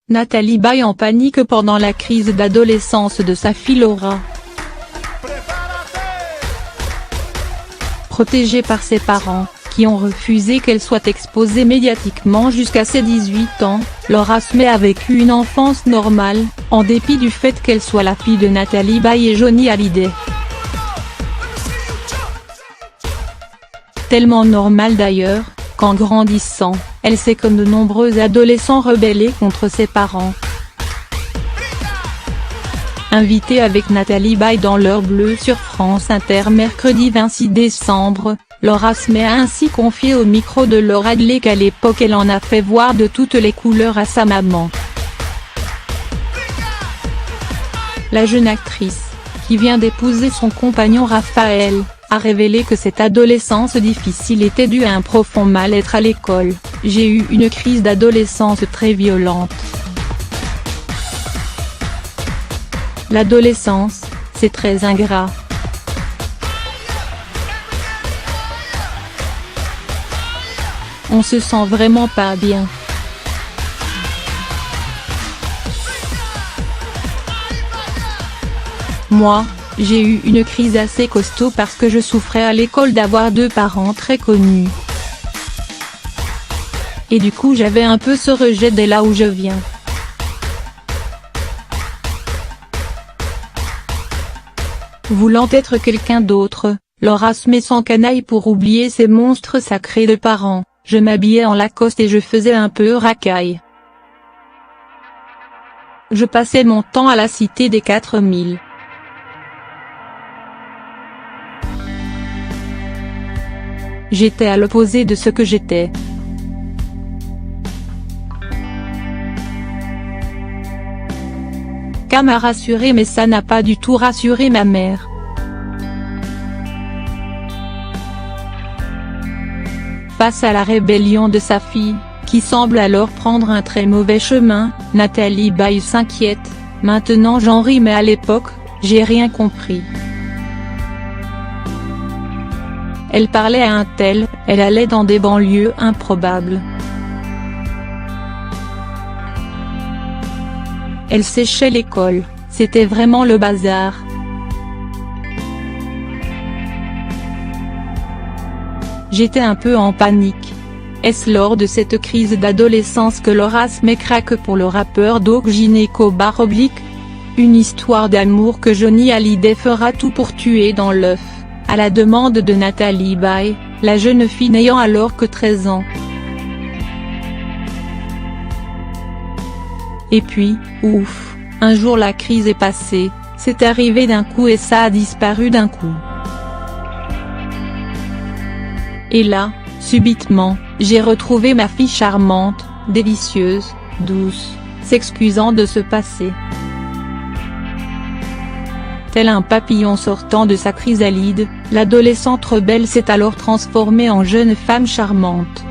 Nathalie Baye en panique pendant la crise d'adolescence de sa fille Laura. Protégée par ses parents, qui ont refusé qu'elle soit exposée médiatiquement jusqu'à ses 18 ans, Laura Smé a vécu une enfance normale, en dépit du fait qu'elle soit la fille de Nathalie Baye et Johnny Hallyday. Tellement normale d'ailleurs, qu'en grandissant, elle s'est comme de nombreux adolescents rebellés contre ses parents. Invitée avec Nathalie Baye dans l'heure bleue sur France Inter mercredi 26 décembre, Laura Smé a ainsi confié au micro de Laura Adler qu'à l'époque elle en a fait voir de toutes les couleurs à sa maman. La jeune actrice, qui vient d'épouser son compagnon Raphaël, a révélé que cette adolescence difficile était due à un profond mal-être à l'école. « J'ai eu une crise d'adolescence très violente. L'adolescence, c'est très ingrat. On se sent vraiment pas bien. Moi, j'ai eu une crise assez costaud parce que je souffrais à l'école d'avoir 2 parents très connus. Et du coup j'avais un peu ce rejet dès là où je viens. Voulant être quelqu'un d'autre, Laura Smé s'encanaille pour oublier ces monstres sacrés de parents. Je m'habillais en Lacoste et je faisais un peu racaille. Je passais mon temps à la cité des 4000. J'étais à l'opposé de ce que j'étais. Qu'à m'a rassuré, mais ça n'a pas du tout rassuré ma mère. Face à la rébellion de sa fille, qui semble alors prendre un très mauvais chemin, Nathalie Baye s'inquiète. Maintenant j'en ris mais à l'époque, j'ai rien compris. Elle parlait à un tel, elle allait dans des banlieues improbables. Elle séchait l'école, c'était vraiment le bazar. J'étais un peu en panique. Est-ce lors de cette crise d'adolescence que Laura Smé craque pour le rappeur Doc Gynéco / Une histoire d'amour que Johnny Hallyday fera tout pour tuer dans l'œuf, à la demande de Nathalie Baye, la jeune fille n'ayant alors que 13 ans. Et puis, ouf, un jour la crise est passée, c'est arrivé d'un coup et ça a disparu d'un coup. Et là, subitement, j'ai retrouvé ma fille charmante, délicieuse, douce, s'excusant de ce passé. Tel un papillon sortant de sa chrysalide, l'adolescente rebelle s'est alors transformée en jeune femme charmante.